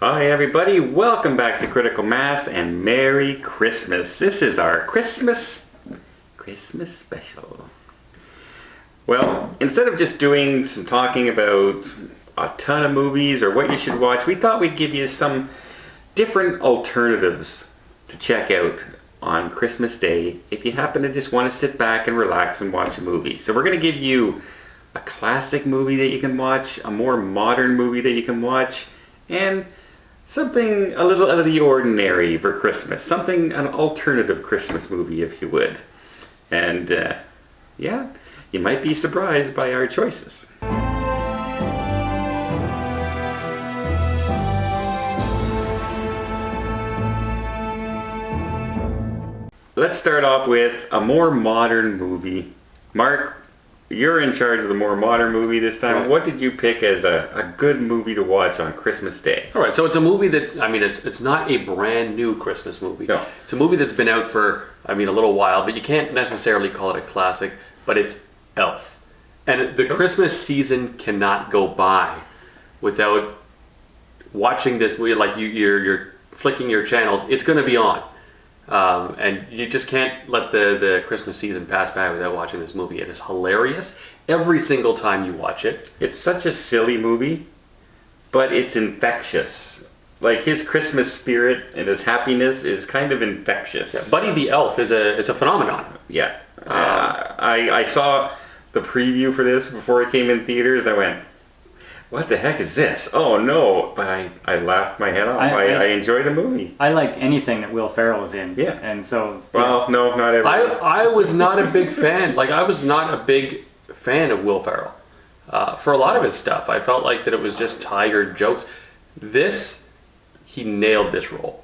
Hi everybody, welcome back to Critical Mass and Merry Christmas. This is our Christmas special. Well, instead of just doing some talking about a ton of movies or what you should watch, we thought we'd give you some different alternatives to check out on Christmas Day if you happen to just want to sit back and relax and watch a movie. So we're going to give you a classic movie that you can watch, a more modern movie that you can watch, and something a little out of the ordinary for Christmas. Something, an alternative Christmas movie, if you would. And, yeah, you might be surprised by our choices. Let's start off with a more modern movie. Mark, you're in charge of the more modern movie this time. Right. What did you pick as a good movie to watch on Christmas Day? All right, so it's a movie that, it's not a brand new Christmas movie. No. It's a movie that's been out for, a little while, but you can't necessarily call it a classic, but it's Elf. And the Christmas season cannot go by without watching this movie. Like you're flicking your channels, it's going to be on. And you just can't let the Christmas season pass by without watching this movie. It is hilarious every single time you watch it. It's such a silly movie, but it's infectious. Like his Christmas spirit and his happiness is kind of infectious. Yeah, Buddy the Elf is a phenomenon. Yeah. I saw the preview for this before it came in theaters. I went, what the heck is this? Oh no! But I laughed my head off. I enjoy the movie. I like anything that Will Ferrell is in. Yeah. And so... Well, no, not everything. I was not a big fan. I was not a big fan of Will Ferrell. For a lot of his stuff, I felt like that it was just tired jokes. He nailed this role.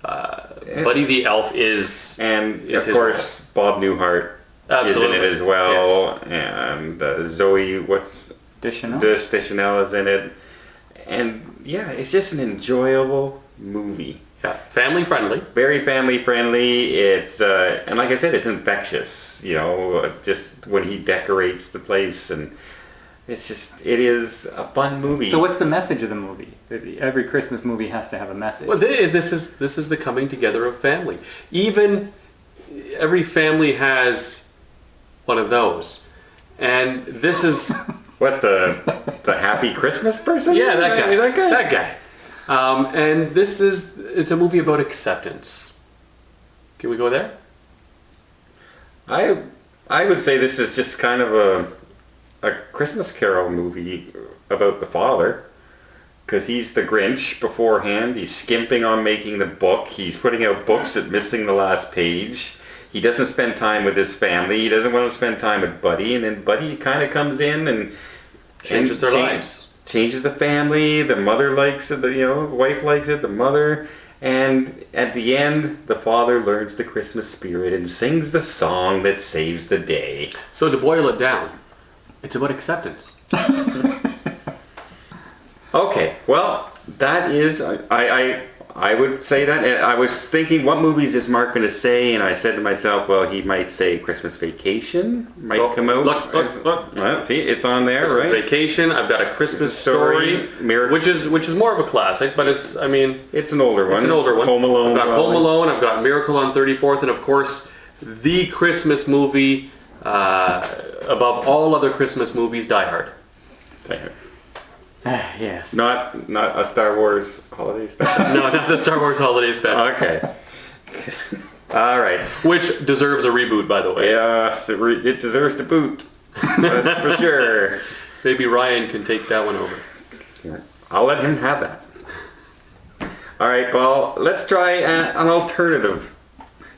Buddy the Elf is... And, of course, Bob Newhart is in it as well. Yes. And Zoe, Deschanel is in it. And yeah, it's just an enjoyable movie. Yeah, family friendly. Very family friendly. It's and like I said, it's infectious. Just when he decorates the place, and it is a fun movie. So what's the message of the movie? Every Christmas movie has to have a message. Well, this is the coming together of family. Even every family has one of those, and this is. What, the Happy Christmas person? Yeah, that guy. And it's a movie about acceptance. Can we go there? I would say this is just kind of a Christmas Carol movie about the father. Because he's the Grinch beforehand. He's skimping on making the book. He's putting out books that missing the last page. He doesn't spend time with his family. He doesn't want to spend time with Buddy. And then Buddy kind of comes in and changes their lives. Changes the family. The mother likes it. The wife likes it. The mother. And at the end, the father learns the Christmas spirit and sings the song that saves the day. So to boil it down, it's about acceptance. Okay. Well, that is... I would say that. And I was thinking, what movies is Mark going to say? And I said to myself, well, he might say Christmas Vacation might come out. Look. Well, see, it's on there, Christmas right? Vacation. I've got a Christmas Story, which is more of a classic, but it's an older one. It's an older one. Home Alone. I've got Home Alone. I've got Miracle on 34th, and of course, the Christmas movie above all other Christmas movies, Die Hard. Die Hard. Yes. Not a Star Wars holiday special? No, not the Star Wars holiday special. Okay. All right. Which deserves a reboot, by the way. Yeah, it deserves to boot. That's for sure. Maybe Ryan can take that one over. Yeah. I'll let him have that. All right, well, let's try an alternative.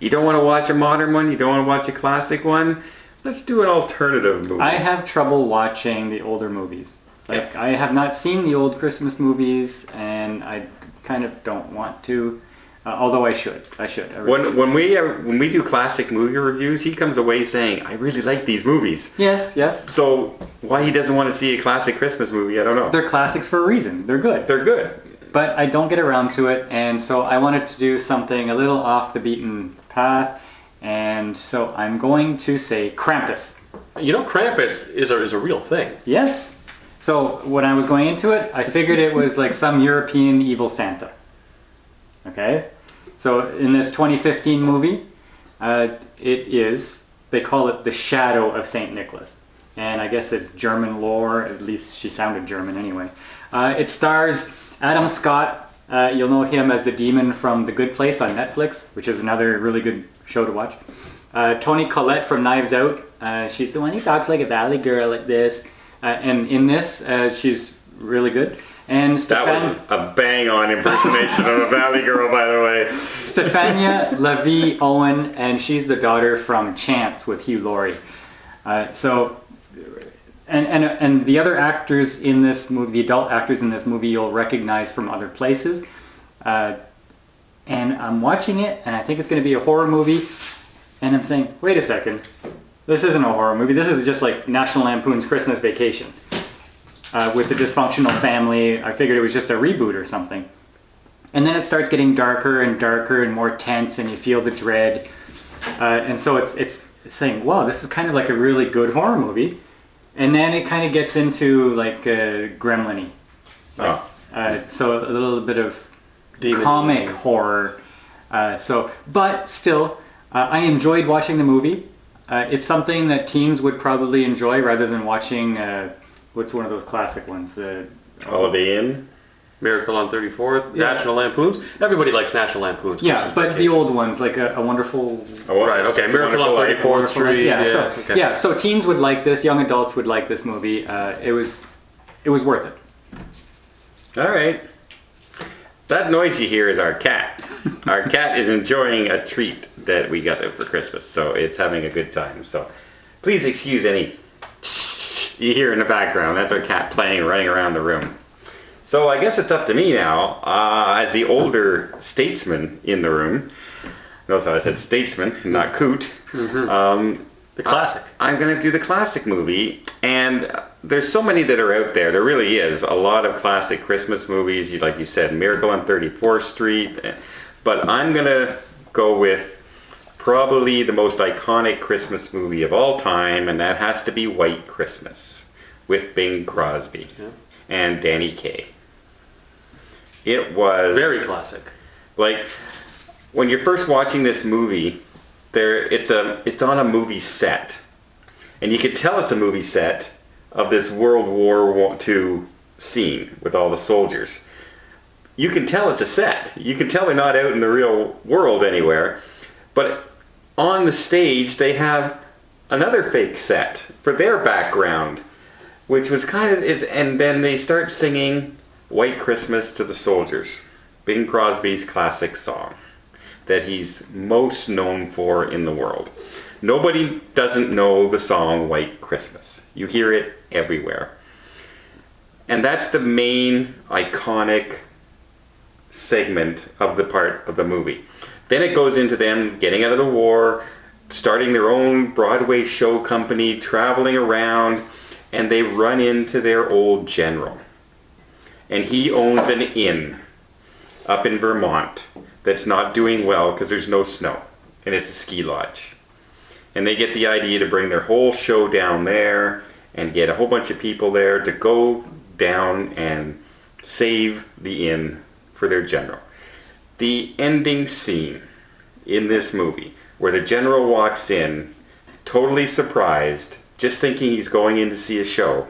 You don't want to watch a modern one? You don't want to watch a classic one? Let's do an alternative movie. I have trouble watching the older movies. Yes. I have not seen the old Christmas movies, and I kind of don't want to. Although I should. When we do classic movie reviews, he comes away saying, "I really like these movies." Yes. So why he doesn't want to see a classic Christmas movie, I don't know. They're classics for a reason. They're good. They're good. But I don't get around to it, and so I wanted to do something a little off the beaten path, and so I'm going to say Krampus. Krampus is a real thing. Yes. So when I was going into it, I figured it was like some European evil Santa. Okay? So in this 2015 movie, they call it The Shadow of St. Nicholas. And I guess it's German lore, at least she sounded German anyway. It stars Adam Scott. You'll know him as the demon from The Good Place on Netflix, which is another really good show to watch. Toni Collette from Knives Out. She's the one who talks like a valley girl like this. And in this, she's really good. And That was a bang-on impersonation of a valley girl, by the way. Stefania Levy Owen, and she's the daughter from Chance with Hugh Laurie. And the other actors in this movie, the adult actors in this movie, you'll recognize from other places. And I'm watching it, and I think it's going to be a horror movie. And I'm saying, wait a second, this isn't a horror movie. This is just like National Lampoon's Christmas Vacation with the dysfunctional family. I figured it was just a reboot or something. And then it starts getting darker and darker and more tense, and you feel the dread. And so it's saying, wow, this is kind of like a really good horror movie. And then it kind of gets into like Gremlin-y. So a little bit of comic horror. But still, I enjoyed watching the movie. It's something that teens would probably enjoy rather than watching, what's one of those classic ones? Holiday Inn? Miracle on 34th, yeah. National Lampoons. Everybody likes National Lampoons. Yeah, but the old ones, like a Wonderful... Oh, right, okay. Miracle on 34th Street. So teens would like this, young adults would like this movie. It was worth it. All right. That noise you hear is our cat. Our cat is enjoying a treat that we got it for Christmas, so it's having a good time. So please excuse any you hear in the background. That's our cat playing, running around the room. So I guess it's up to me now, as the older statesman in the room. Notice how I said statesman, not coot. Mm-hmm. The classic. I'm going to do the classic movie, and there's so many that are out there. There really is a lot of classic Christmas movies, like you said, Miracle on 34th Street. But I'm going to go with probably the most iconic Christmas movie of all time, and that has to be White Christmas with Bing Crosby and Danny Kaye. It was very classic. Like when you're first watching this movie, it's on a movie set, and you could tell it's a movie set of this World War II scene with all the soldiers. You can tell it's a set. You can tell they're not out in the real world anywhere, but on the stage they have another fake set for their background, which was and then they start singing White Christmas to the soldiers, Bing Crosby's classic song that he's most known for in the world. Nobody doesn't know the song White Christmas. You hear it everywhere. And that's the main iconic segment of the part of the movie. Then it goes into them getting out of the war, starting their own Broadway show company, traveling around, and they run into their old general. And he owns an inn up in Vermont that's not doing well because there's no snow, and it's a ski lodge. And they get the idea to bring their whole show down there and get a whole bunch of people there to go down and save the inn for their general. The ending scene in this movie where the general walks in totally surprised, just thinking he's going in to see a show,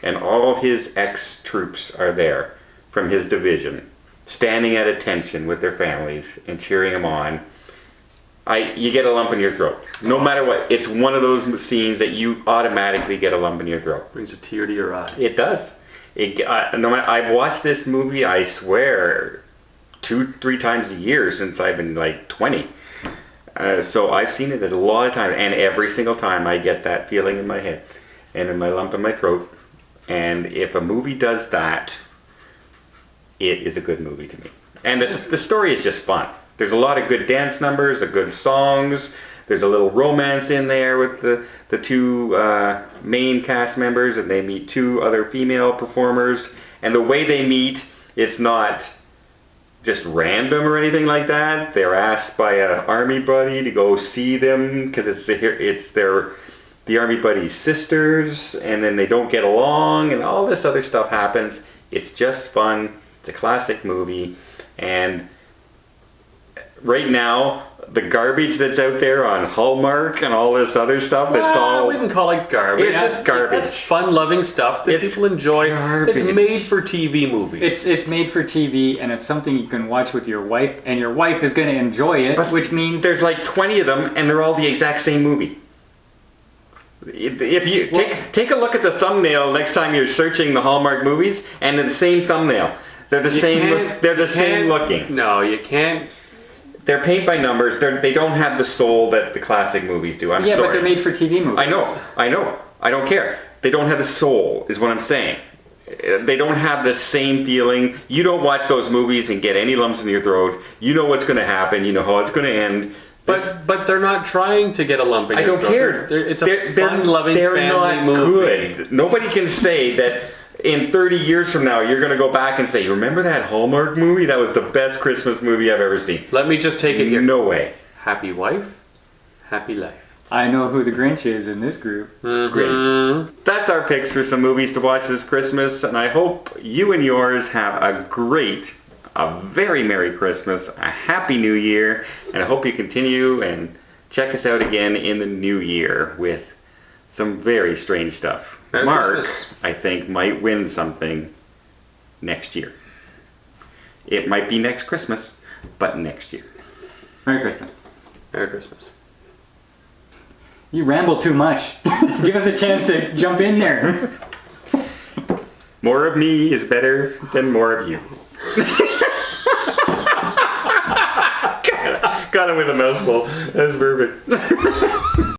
and all his ex-troops are there from his division, standing at attention with their families and cheering him on. You get a lump in your throat. No matter what. It's one of those scenes that you automatically get a lump in your throat. Brings a tear to your eye. It does. I've watched this movie, I swear, 2-3 times a year since I've been like 20. So I've seen it a lot of times, and every single time I get that feeling in my head and in my lump in my throat. And if a movie does that, it is a good movie to me. And the story is just fun. There's a lot of good dance numbers, good songs. There's a little romance in there with the two main cast members, and they meet 2 other female performers. And the way they meet, it's not just random or anything like that. They're asked by an army buddy to go see them because it's their the Army Buddies sisters, and then they don't get along, and all this other stuff happens. It's just fun. It's a classic movie, and right now, the garbage that's out there on Hallmark and all this other stuff, it's all... I wouldn't call it garbage. It's just garbage. It's fun-loving stuff that It's people enjoy. garbage. It's made for TV movies. It's made for TV, and it's something you can watch with your wife, and your wife is going to enjoy it, which means... There's like 20 of them, and they're all the exact same movie. If you take a look at the thumbnail next time you're searching the Hallmark movies, and they're the same thumbnail. They're the same. They're the same looking. No, you can't. They're paint by numbers. They don't have the soul that the classic movies do. I'm sorry. Yeah, but they're made for TV movies. I know. I don't care. They don't have the soul, is what I'm saying. They don't have the same feeling. You don't watch those movies and get any lumps in your throat. You know what's going to happen. You know how it's going to end. But they're not trying to get a lump in I your don't throat. care. It's a fun-loving family not movie. Good. Nobody can say that in 30 years from now you're going to go back and say, remember that Hallmark movie? That was the best Christmas movie I've ever seen. Let me just take it here. No way. Happy wife, happy life. I know who the Grinch is in this group. Great. That's our picks for some movies to watch this Christmas, and I hope you and yours have a very Merry Christmas, a Happy New Year, and I hope you continue and check us out again in the new year with some very strange stuff. Merry Mark, Christmas. I think, might win something next year. It might be next Christmas, but next year. Merry Christmas. Merry Christmas. You ramble too much. Give us a chance to jump in there. More of me is better than more of you. Got him with a mouthful. That's perfect.